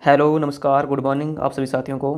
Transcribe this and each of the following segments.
Hello, नमस्कार, good morning आप सभी साथियों को।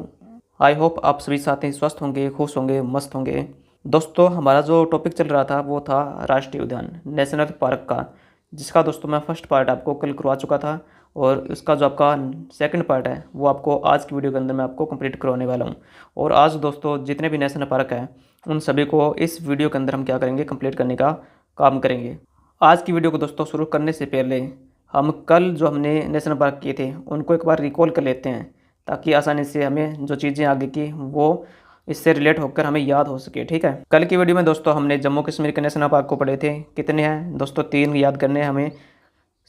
आई होप आप सभी साथी स्वस्थ होंगे, खुश होंगे, मस्त होंगे। दोस्तों, हमारा जो टॉपिक चल रहा था वो था राष्ट्रीय उद्यान, नेशनल पार्क का, जिसका दोस्तों मैं फर्स्ट पार्ट आपको कल करवा चुका था और उसका जो आपका सेकंड पार्ट है वो आपको आज की वीडियो के अंदर मैं आपको कंप्लीट करवाने वाला हूँ। और आज दोस्तों जितने भी नेशनल पार्क हैं उन सभी को इस वीडियो के अंदर हम क्या करेंगे, कंप्लीट करने का काम करेंगे। आज की वीडियो को दोस्तों शुरू करने से पहले हम कल जो हमने नेशनल पार्क किए थे उनको एक बार रिकॉल कर लेते हैं, ताकि आसानी से हमें जो चीज़ें आगे की वो इससे रिलेट होकर हमें याद हो सके। ठीक है, कल की वीडियो में दोस्तों हमने जम्मू कश्मीर के नेशनल पार्क को पढ़े थे। कितने हैं दोस्तों? 3 याद करने हैं हमें।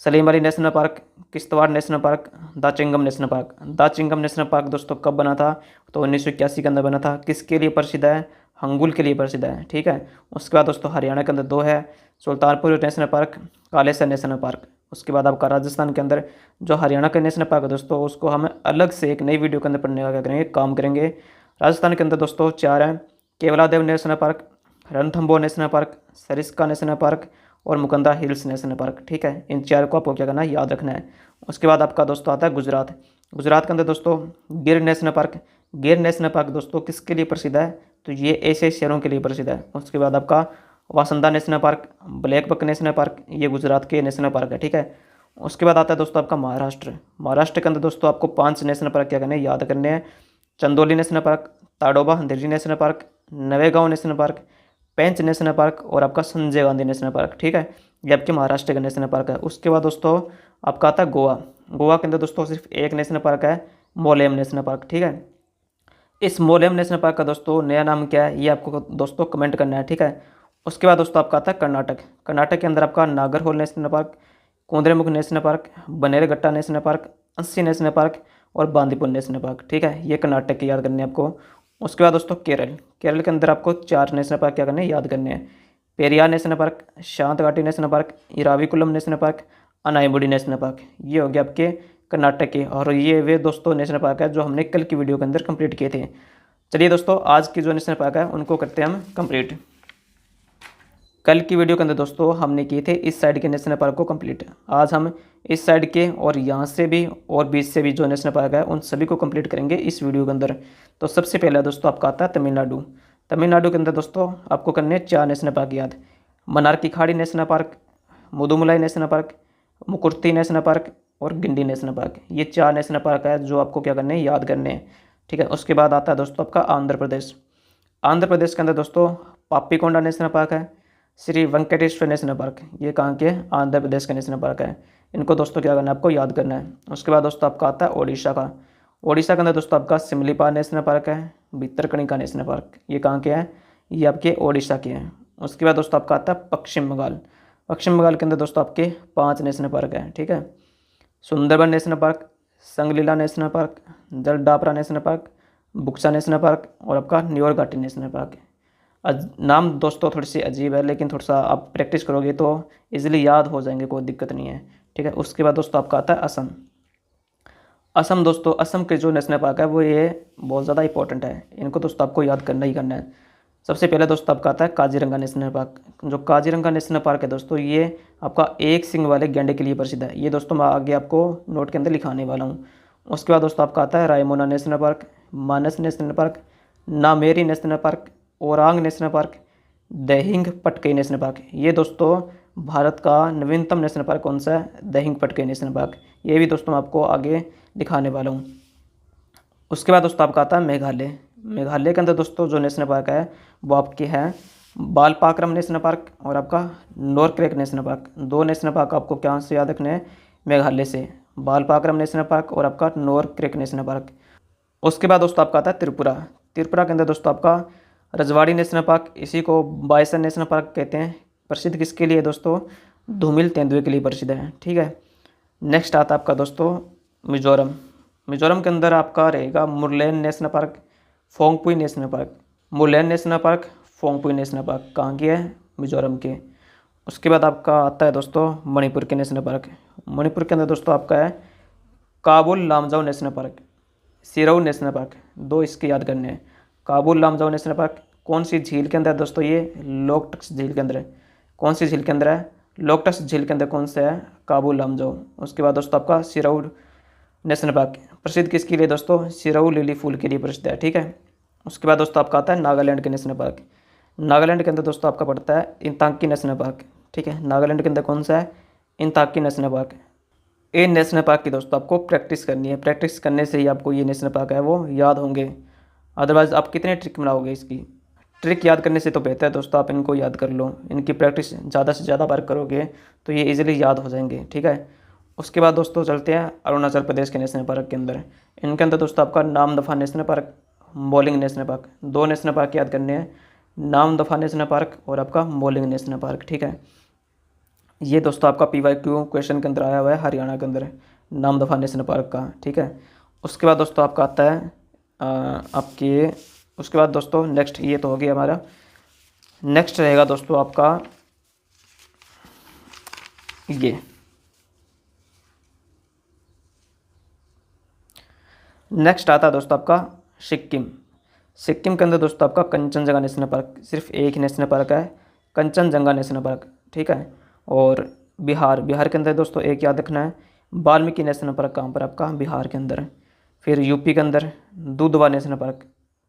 Salim Ali national park, Kishtwar national park, Dachigam national park. Dachigam national park दोस्तों कब बना था? तो 1981 के अंदर बना था। किसके लिए प्रसिद्ध है? हंगुल के लिए प्रसिद्ध है। ठीक है, उसके बाद दोस्तों हरियाणा के अंदर 2 है, Sultanpur national park, Kalesar national park. उसके बाद आपका राजस्थान के अंदर जो हरियाणा का नेशनल पार्क है दोस्तों, उसको हम अलग से एक नई वीडियो के अंदर पढ़ने का क्या करेंगे, काम करेंगे। राजस्थान के अंदर दोस्तों 4 हैं, Keoladeo national park, Ranthambore national park, Sariska national park और मुकंदा हिल्स नेशनल पार्क। ठीक है, इन 4 को आपको क्या करना है, याद रखना है। उसके बाद आपका दोस्तों आता है गुजरात। गुजरात के अंदर दोस्तों गिर नेशनल पार्क। गिर नेशनल पार्क दोस्तों किसके लिए प्रसिद्ध है? तो ये ऐसे शहरों के लिए प्रसिद्ध है। उसके बाद आपका वासंदा national park, blackbuck national park, ये गुजरात के नेशनल पार्क है। ठीक है, उसके बाद आता है दोस्तों आपका महाराष्ट्र। महाराष्ट्र के अंदर दोस्तों आपको 5 नेशनल पार्क क्या करने हैं, याद करने हैं। चंदोली नेशनल पार्क, ताडोबा हंदेली national park, Navegaon national park, Pench national park और आपका संजय गांधी नेशनल पार्क। ठीक है, ये आपके महाराष्ट्र का नेशनल पार्क है। उसके बाद दोस्तों आपका आता है गोवा। गोवा के अंदर दोस्तों सिर्फ एक नेशनल पार्क है, मोलेम नेशनल पार्क। ठीक है, इस मोलेम नेशनल पार्क का दोस्तों नया नाम क्या है, ये आपको दोस्तों कमेंट करना है। ठीक है, उसके बाद दोस्तों आपका आता है कर्नाटक। कर्नाटक के अंदर आपका Nagarhole national park, Kudremukh national park, Bannerghatta national park, अस्सी नेशनल पार्क और बांदीपुर नेशनल पार्क। ठीक है, ये कर्नाटक के याद करने हैं आपको। उसके बाद दोस्तों केरल। केरल के अंदर आपको 4 नेशनल पार्क क्या करने हैं, याद करने हैं। पेरियार नेशनल पार्क, शांत घाटी national park, Eravikulam national park, Anaimudi national park. ये हो गया आपके कर्नाटक के, और ये वे दोस्तों नेशनल पार्क है जो हमने कल की वीडियो के अंदर कंप्लीट किए थे। चलिए दोस्तों, आज की जो नेशनल पार्क है उनको करते हैं हम कंप्लीट। कल की वीडियो के अंदर दोस्तों हमने किए थे इस साइड के नेशनल पार्क को कंप्लीट। आज हम इस साइड के और यहाँ से भी और बीच से भी जो नेशनल पार्क है उन सभी को कंप्लीट करेंगे इस वीडियो के अंदर। तो सबसे पहले दोस्तों आपका आता है तमिलनाडु। तमिलनाडु के अंदर दोस्तों आपको करने हैं 4 नेशनल पार्क याद। मन्नार की खाड़ी national park, Mudumalai national park, Mukurthi national park और गिंडी नेशनल पार्क। ये 4 नेशनल पार्क है जो आपको क्या करने हैं, याद करने हैं। ठीक है, उसके बाद आता है दोस्तों आपका आंध्र प्रदेश। आंध्र प्रदेश के अंदर दोस्तों पापीकोंडा नेशनल पार्क है, श्री वेंकटेश्वर नेशनल पार्क। ये कहाँ के? आंध्र प्रदेश का नेशनल पार्क है। इनको दोस्तों क्या करना है, आपको याद करना है। उसके बाद दोस्तों आपका आता है ओडिशा का। ओडिशा के अंदर दोस्तों आपका सिमलीपाल नेशनल पार्क है, भितरकनिका नेशनल पार्क। ये कहाँ के हैं? ये आपके ओडिशा के हैं। उसके बाद दोस्तों आपका आता है पश्चिम बंगाल। पश्चिम बंगाल के अंदर दोस्तों आपके 5 नेशनल पार्क हैं। ठीक है, Sundarban national park, Singalila national park, Jaldapara national park, Buxa national park और आपका न्योर घाटी नेशनल पार्क। नाम दोस्तों थोड़ी सी अजीब है, लेकिन थोड़ा सा आप प्रैक्टिस करोगे तो इजीली याद हो जाएंगे, कोई दिक्कत नहीं है। ठीक है, उसके बाद दोस्तों आपका आता है असम। असम दोस्तों, असम के जो नेशनल पार्क है वो ये बहुत ज़्यादा इंपॉर्टेंट है, इनको दोस्तों आपको याद करना ही करना है। सबसे पहले दोस्तों आपका आता है काजीरंगा नेशनल पार्क। जो काजीरंगा नेशनल पार्क है दोस्तों, ये आपका एक सिंग वाले गैंडे के लिए प्रसिद्ध है। ये दोस्तों मैं आगे आपको नोट के अंदर लिखाने वाला हूँ। उसके बाद दोस्तों आपका आता है Raimona national park, Manas national park, Nameri national park, Orang national park, Dehing Patkai national park. ये दोस्तों भारत का नवीनतम नेशनल पार्क कौन सा है? दहिंग पटकई नेशनल पार्क। ये भी दोस्तों मैं आपको आगे दिखाने वाला हूँ। उसके बाद दोस्तों आपका आता है मेघालय। मेघालय के अंदर दोस्तों जो नेशनल पार्क है वो आपके हैं बालपाक्रम नेशनल पार्क और आपका नोरक्रैक नेशनल पार्क। 2 नेशनल पार्क आपको क्या से याद रखने हैं? मेघालय से, बालपाक्रम नेशनल पार्क और आपका नोरक्रैक नेशनल पार्क। उसके बाद दोस्तों आपका आता है त्रिपुरा। त्रिपुरा के अंदर दोस्तों आपका रजवाड़ी नेशनल पार्क, इसी को बाइसन नेशनल पार्क कहते हैं। प्रसिद्ध किसके लिए दोस्तों? धूमिल तेंदुए के लिए प्रसिद्ध है। ठीक है, नेक्स्ट आता है आपका दोस्तों मिजोरम। मिजोरम के अंदर आपका रहेगा Murlen national park, Phawngpui national park. Murlen national park, Phawngpui national park कहाँ के हैं? मिजोरम के। उसके बाद आपका आता है दोस्तों मणिपुर के नेशनल पार्क। मणिपुर के अंदर दोस्तों आपका है Keibul Lamjao national park, Sirohi national park. 2 इसके याद करने हैं। काबुल लामजाओ नेशनल पार्क कौन सी झील के अंदर है दोस्तों? ये लोकटक झील के अंदर है। कौन सी झील के अंदर है? लोकटक झील के अंदर कौन सा है? काबुल लामजाओ। उसके बाद दोस्तों आपका सिरऊ नेशनल पार्क प्रसिद्ध किसके लिए दोस्तों? सिरोऊ लिली फूल के लिए प्रसिद्ध है, ठीक है। उसके बाद दोस्तों आपका आता है नागालैंड के नेशनल पार्क। नागालैंड के अंदर दोस्तों आपका पड़ता है इंतांकी नेशनल पार्क, ठीक है। नागालैंड के अंदर कौन सा है? इंतांकी नेशनल पार्क। ये नेशनल पार्क की दोस्तों आपको प्रैक्टिस करनी है, प्रैक्टिस करने से ही आपको ये नेशनल पार्क है वो याद होंगे। अदरवाइज़ आप कितने ट्रिक बनाओगे इसकी? ट्रिक याद करने से तो बेहतर है दोस्तों आप इनको याद कर लो, इनकी प्रैक्टिस ज़्यादा से ज़्यादा बार करोगे तो ये इजीली याद हो जाएंगे, ठीक है। उसके बाद दोस्तों चलते हैं अरुणाचल प्रदेश के नेशनल पार्क के अंदर। इनके अंदर दोस्तों आपका Namdapha national park, moulding national park, दो नेशनल पार्क याद करने हैं, नामदफा नेशनल पार्क और आपका मोलिंग नेशनल पार्क, ठीक है। ये दोस्तों आपका PYQ क्वेश्चन के अंदर आया हुआ है हरियाणा के अंदर, नामदफा नेशनल पार्क का, ठीक है। उसके बाद दोस्तों आपका आता है आपके, उसके बाद दोस्तों नेक्स्ट, ये तो हो गया हमारा। नेक्स्ट रहेगा दोस्तों आपका ये, नेक्स्ट आता है दोस्तों आपका सिक्किम। सिक्किम के अंदर दोस्तों आपका कंचनजंगा नेशनल पार्क, सिर्फ एक ही नेशनल पार्क है, कंचनजंगा नेशनल पार्क, ठीक है। और बिहार, बिहार के अंदर दोस्तों एक याद रखना है, वाल्मीकि नेशनल पार्क कहाँ पर? आपका बिहार के अंदर। फिर यूपी के अंदर दुधवा नेशनल पार्क,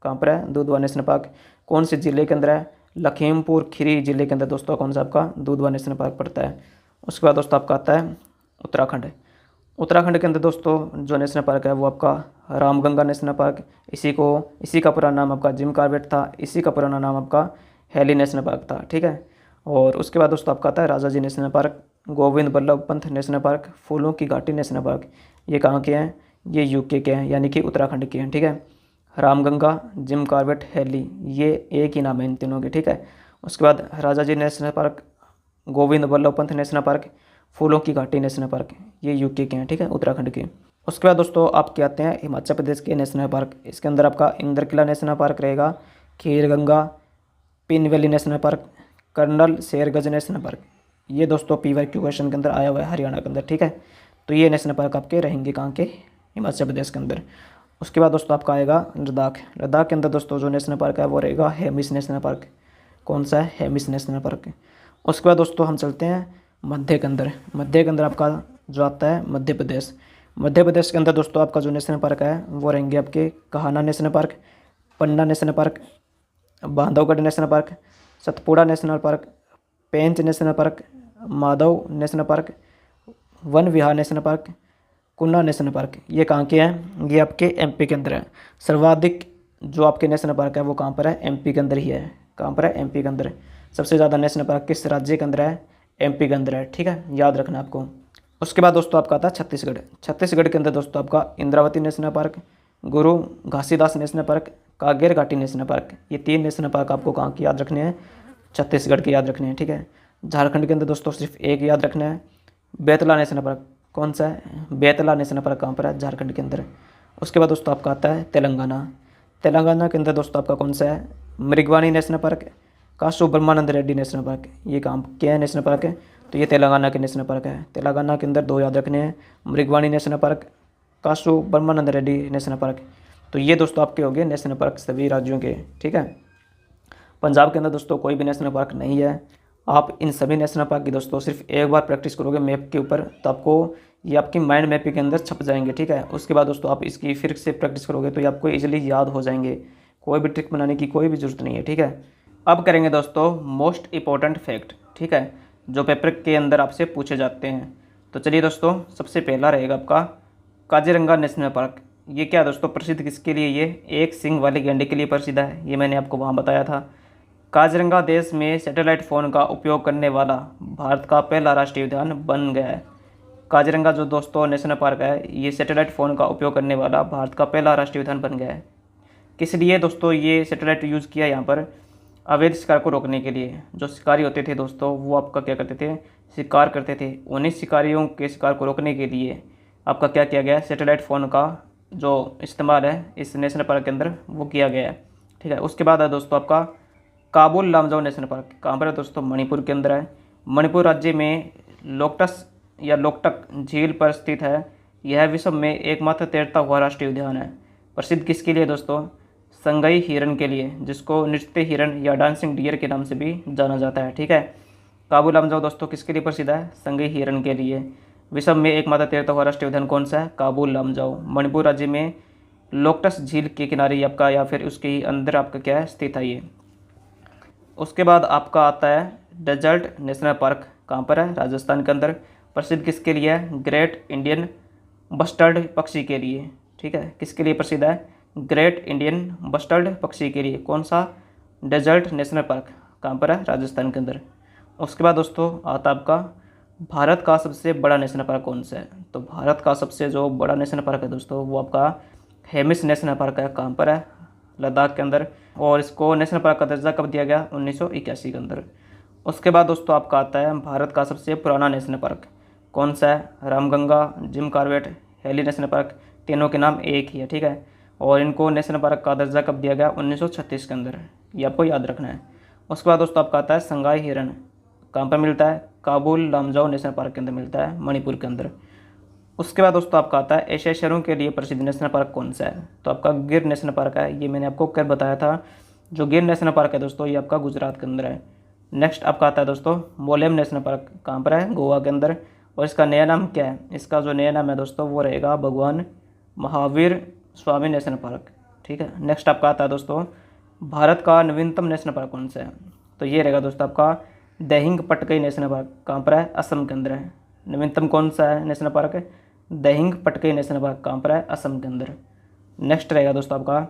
कहाँ पर है? दुधवा नेशनल पार्क कौन से ज़िले के अंदर है? लखीमपुर खीरी ज़िले के अंदर दोस्तों कौन सा आपका दुधवा नेशनल पार्क पड़ता है। उसके बाद दोस्तों आपका आता है उत्तराखंड। उत्तराखंड के अंदर दोस्तों जो नेशनल पार्क है वो आपका रामगंगा नेशनल पार्क, इसी का पुराना नाम आपका जिम कॉर्बेट था, इसी का पुराना नाम आपका हेली नेशनल पार्क था, ठीक है। और उसके बाद दोस्तों आपका आता है Rajaji National Park, Govind Ballabh Pant National Park, फूलों की घाटी नेशनल पार्क। ये कहाँ के हैं? ये यूके के हैं, यानी कि उत्तराखंड के हैं, ठीक है। रामगंगा, जिम कॉर्बेट, हेली, ये एक ही नाम है इन तीनों के, ठीक है। उसके बाद Rajaji National Park, Govind Ballabh Pant National Park, फूलों की घाटी नेशनल पार्क, ये यूके के हैं, ठीक है, उत्तराखंड के। उसके बाद दोस्तों आपके आते हैं हिमाचल प्रदेश के नेशनल पार्क। इसके अंदर आपका इंद्रकिला नेशनल पार्क रहेगा, Khirganga, pin valley national park, colonel Sherjung national park. ये दोस्तों PYQ क्वेश्चन के अंदर आया हुआ है हरियाणा के अंदर, ठीक है। तो ये नेशनल पार्क आपके रहेंगे कहाँ के? हिमाचल प्रदेश के अंदर। उसके बाद दोस्तों आपका आएगा लद्दाख। लद्दाख के अंदर दोस्तों जो नेशनल पार्क है वो रहेगा हेमिस नेशनल पार्क। कौन सा है? Hemis national park. उसके बाद दोस्तों हम चलते हैं मध्य के अंदर। मध्य के अंदर आपका जो आता है मध्य प्रदेश। मध्य प्रदेश के अंदर दोस्तों आपका जो नेशनल पार्क है वो रहेंगे आपके Kanha national park, Panna national park, Bandhavgarh national park, Satpura national park, Pench national park, Madhav national park, Van Vihar national park, Kuno national park. ये कहाँ के हैं? ये आपके MP के अंदर है। सर्वाधिक जो आपके नेशनल पार्क है वो कहाँ पर है? MP के अंदर ही है। कहाँ पर है? MP के अंदर। सबसे ज़्यादा नेशनल पार्क किस राज्य के अंदर है? MP के अंदर है, ठीक है, याद रखना आपको। उसके बाद दोस्तों आपका आता है छत्तीसगढ़। छत्तीसगढ़ के अंदर दोस्तों आपका इंद्रावती नेशनल पार्क, गुरु घासीदास नेशनल पार्क, कागेर घाटी नेशनल पार्क। ये 3 नेशनल पार्क आपको कहाँ की याद रखने हैं? छत्तीसगढ़ के याद रखने हैं, ठीक है। झारखंड के अंदर दोस्तों सिर्फ एक याद रखना है, बेतला नेशनल पार्क। कौन सा है? बेतला नेशनल पार्क कहाँ पर है? झारखंड के अंदर। उसके बाद दोस्तों आपका आता है तेलंगाना। तेलंगाना के अंदर दोस्तों आपका कौन सा है? मृगवानी नेशनल पार्क, कासु ब्रह्मानंद रेड्डी नेशनल पार्क। ये कहाँ क्या है नेशनल पार्क है? तो ये तेलंगाना के नेशनल पार्क है। तेलंगाना के अंदर 2 याद रखने हैं, मृगवानी नेशनल पार्क, कासु ब्रह्मानंद रेड्डी नेशनल पार्क। तो ये दोस्तों आपके हो गए नेशनल पार्क सभी राज्यों के, ठीक है। पंजाब के अंदर दोस्तों कोई भी नेशनल पार्क नहीं है। आप इन सभी नेशनल पार्क की दोस्तों सिर्फ एक बार प्रैक्टिस करोगे मैप के ऊपर तो आपको ये आपकी माइंड मैप के अंदर छप जाएंगे, ठीक है। उसके बाद दोस्तों आप इसकी फिर से प्रैक्टिस करोगे तो ये आपको इजीली याद हो जाएंगे, कोई भी ट्रिक बनाने की कोई भी ज़रूरत नहीं है, ठीक है। अब करेंगे दोस्तों मोस्ट इम्पोर्टेंट फैक्ट, ठीक है, जो पेपर के अंदर आपसे पूछे जाते हैं। तो चलिए दोस्तों, सबसे पहला रहेगा आपका काजीरंगा नेशनल पार्क। ये क्या दोस्तों प्रसिद्ध किसके लिए? ये एक सींग वाले गैंडे के लिए प्रसिद्ध है, ये मैंने आपको वहाँ बताया था। काजीरंगा देश में सैटेलाइट फ़ोन का उपयोग करने वाला भारत का पहला राष्ट्रीय उद्यान बन गया है। काजीरंगा जो दोस्तों नेशनल पार्क है ये सैटेलाइट फ़ोन का उपयोग करने वाला भारत का पहला राष्ट्रीय उद्यान बन गया है। किस लिए दोस्तों ये सैटेलाइट यूज़ किया? यहाँ पर अवैध शिकार को रोकने के लिए। जो शिकारी होते थे दोस्तों वो आपका क्या करते थे? शिकार करते थे। उन्हीं शिकारियों के शिकार को रोकने के लिए आपका क्या किया गया? सैटेलाइट फ़ोन का जो इस्तेमाल है इस नेशनल पार्क के अंदर वो किया गया है, ठीक है। उसके बाद है दोस्तों आपका काबुल लामजाओ नेशनल पार्क। कहाँ पर है दोस्तों? मणिपुर के अंदर है। मणिपुर राज्य में लोकटक झील पर स्थित है। यह विश्व में एकमात्र तैरता हुआ राष्ट्रीय उद्यान है। प्रसिद्ध किसके लिए दोस्तों? संगई हिरन के लिए, जिसको नृत्य हिरन या डांसिंग डियर के नाम से भी जाना जाता है, ठीक है। काबुल लामजाओ दोस्तों किसके लिए प्रसिद्ध है? संगई हिरन के लिए। विश्व में एकमात्र तैरता हुआ राष्ट्रीय उद्यान कौन सा है? काबुल लामजाओ। मणिपुर राज्य में लोकटस झील के किनारे आपका या फिर उसके ही अंदर आपका क्या है स्थित है ये। उसके बाद आपका आता है डेजर्ट नेशनल पार्क, कहाँ पर है? राजस्थान के अंदर। प्रसिद्ध किसके लिए है? ग्रेट इंडियन बस्टर्ड पक्षी के लिए। ठीक है, किसके लिए प्रसिद्ध है? ग्रेट इंडियन बस्टर्ड पक्षी के लिए। कौन सा? डेजर्ट नेशनल पार्क, कहाँ पर है? राजस्थान के अंदर। उसके बाद दोस्तों आता आपका भारत का सबसे बड़ा नेशनल पार्क कौन सा है? तो भारत का सबसे जो बड़ा नेशनल पार्क है दोस्तों वो आपका हेमिस नेशनल पार्क है, कहाँ पर है? लद्दाख के अंदर। और इसको नेशनल पार्क का दर्जा कब दिया गया? 1981 के अंदर। उसके बाद दोस्तों आपका आता है भारत का सबसे पुराना नेशनल पार्क कौन सा है? Ramganga, Jim Corbett, heli national park, तीनों के नाम एक ही है। ठीक है, और इनको नेशनल पार्क का दर्जा कब दिया गया? 1936 के अंदर। ये आपको याद रखना है। उसके बाद दोस्तों आपका आता है संगाई हिरण, कहाँ पर मिलता है? काबुल लामजाओ नेशनल पार्क के अंदर मिलता है, मणिपुर के अंदर। उसके बाद दोस्तों आपका आता है एशियाई शेरों के लिए प्रसिद्ध नेशनल पार्क कौन सा है? तो आपका गिर नेशनल पार्क है। ये मैंने आपको कल बताया था। जो गिर नेशनल पार्क है दोस्तों ये आपका गुजरात के अंदर है। नेक्स्ट आपका आता है दोस्तों मोलेम नेशनल पार्क, कहाँ पर है? गोवा के अंदर। और इसका नया नाम क्या है? इसका जो नया नाम है दोस्तों वो रहेगा भगवान महावीर स्वामी नेशनल पार्क। ठीक है, नेक्स्ट आपका आता है दोस्तों भारत का नवीनतम नेशनल पार्क कौन सा है? तो ये रहेगा दोस्तों आपका दहिंग पटकई नेशनल पार्क, कहाँ पर है? असम के अंदर है। नवीनतम कौन सा है नेशनल पार्क है? दहिंग पटकई नेशनल पार्क, कहाँ पर है? असम के अंदर। नेक्स्ट रहेगा दोस्तों आपका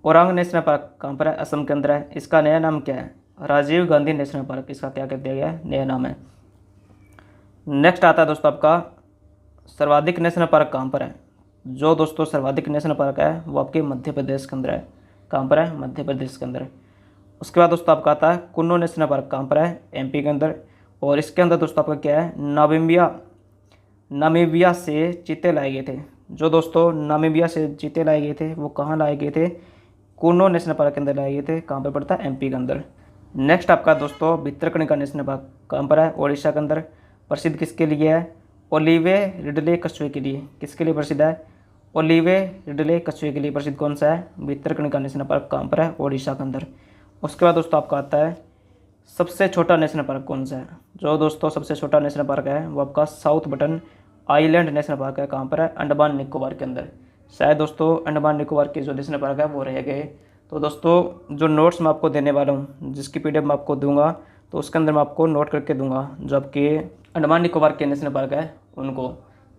ओरांग नेशनल पार्क, कहाँ पर है? असम के अंदर है। इसका नया नाम क्या है? राजीव गांधी नेशनल पार्क, इसका क्या कर दिया गया है? नया नाम है। नेक्स्ट आता है दोस्तों आपका सर्वाधिक नेशनल पार्क कहाँ पर है? जो दोस्तों सर्वाधिक नेशनल पार्क है वो आपके मध्य प्रदेश के अंदर है। कहाँ पर है? मध्य प्रदेश के अंदर। उसके बाद दोस्तों आपका आता है कुन्नो नेशनल पार्क, कहाँ पर है? एमपी के अंदर। और इसके अंदर दोस्तों आपका क्या है? नामीबिया से चीते लाए गए थे। जो दोस्तों नामीबिया से चीते लाए गए थे वो कहाँ लाए गए थे? कुन्नो नेशनल पार्क के अंदर लाए गए थे। कहाँ पर पड़ता है? एमपी के अंदर। नेक्स्ट आपका दोस्तों भितरकनिका नेशनल पार्क, कहाँ पर है? ओडिशा के अंदर। प्रसिद्ध किसके लिए है? ओलिवे रिडले कछुए के लिए। किसके लिए प्रसिद्ध है? ओलिवे रिडले कछुए के लिए प्रसिद्ध कौन सा है? भितरकनिका नेशनल पार्क, कहाँ पर है? ओडिशा के अंदर। उसके बाद दोस्तों आपका आता है सबसे छोटा नेशनल पार्क कौन सा है? जो दोस्तों सबसे छोटा नेशनल पार्क है वो आपका south button island national park है। कहाँ पर है? अंडमान निकोबार के अंदर। शायद दोस्तों अंडमान निकोबार के जो नेशनल पार्क है वो रह गए। तो दोस्तों जो नोट्स मैं आपको देने वाला हूँ, जिसकी पीडीएफ मैं आपको दूंगा, तो उसके अंदर मैं आपको नोट करके दूंगा जो आपके अंडमान निकोबार के नेशनल पार्क है उनको।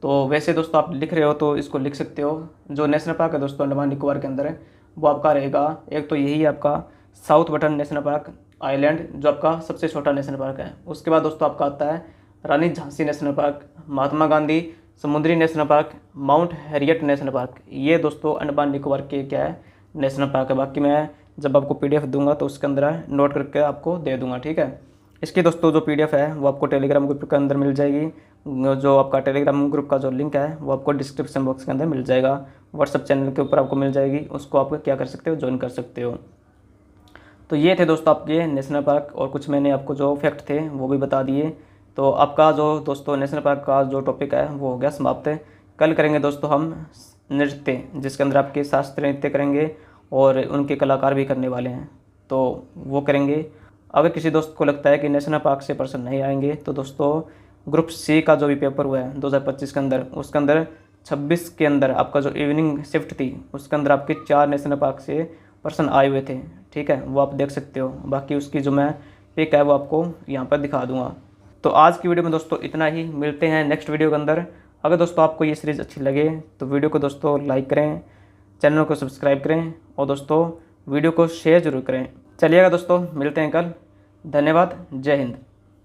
तो वैसे दोस्तों आप लिख रहे हो तो इसको लिख सकते हो। जो नेशनल पार्क है दोस्तों अंडमान निकोबार के अंदर है वो आपका रहेगा, एक तो यही है आपका south button national park island जो आपका सबसे छोटा नेशनल पार्क है। उसके बाद दोस्तों आपका आता है रानी झांसी नेशनल पार्क, महात्मा गांधी समुद्री national park, mount Harriet national park. ये दोस्तों अंडमान निकोबार के क्या है? नेशनल पार्क है। बाकी मैं जब आपको पीडीएफ दूंगा तो उसके अंदर नोट करके आपको दे दूंगा। ठीक है, इसकी दोस्तों जो पीडीएफ है वो आपको टेलीग्राम ग्रुप के अंदर मिल जाएगी। जो आपका टेलीग्राम ग्रुप का जो लिंक है वो आपको डिस्क्रिप्शन बॉक्स के अंदर मिल जाएगा। व्हाट्सअप चैनल के ऊपर आपको मिल जाएगी, उसको आप क्या कर सकते हो? ज्वाइन कर सकते हो। तो ये थे दोस्तों आपके नेशनल पार्क, और कुछ मैंने आपको जो फैक्ट थे वो भी बता दिए। तो आपका जो दोस्तों नेशनल पार्क का जो टॉपिक है वो हो गया समाप्त। कल करेंगे दोस्तों हम नृत्य, जिसके अंदर आपके शास्त्रीय नृत्य करेंगे और उनके कलाकार भी करने वाले हैं, तो वो करेंगे। अगर किसी दोस्त को लगता है कि नेशनल पार्क से पर्सन नहीं आएंगे तो दोस्तों ग्रुप सी का जो भी पेपर हुआ है 2025 के अंदर, उसके अंदर 26 के अंदर आपका जो इवनिंग शिफ्ट थी उसके अंदर आपके 4 नेशनल पार्क से पर्सन आए हुए थे। ठीक है, वो आप देख सकते हो। बाकी उसकी जो मैं पिक है वो आपको यहाँ पर दिखा दूंगा। तो आज की वीडियो में दोस्तों इतना ही, मिलते हैं नेक्स्ट वीडियो के अंदर। अगर दोस्तों आपको ये सीरीज़ अच्छी लगे तो वीडियो को दोस्तों लाइक करें, चैनल को सब्सक्राइब करें और दोस्तों वीडियो को शेयर ज़रूर करें। चलिएगा दोस्तों, मिलते हैं कल। धन्यवाद, जय हिंद।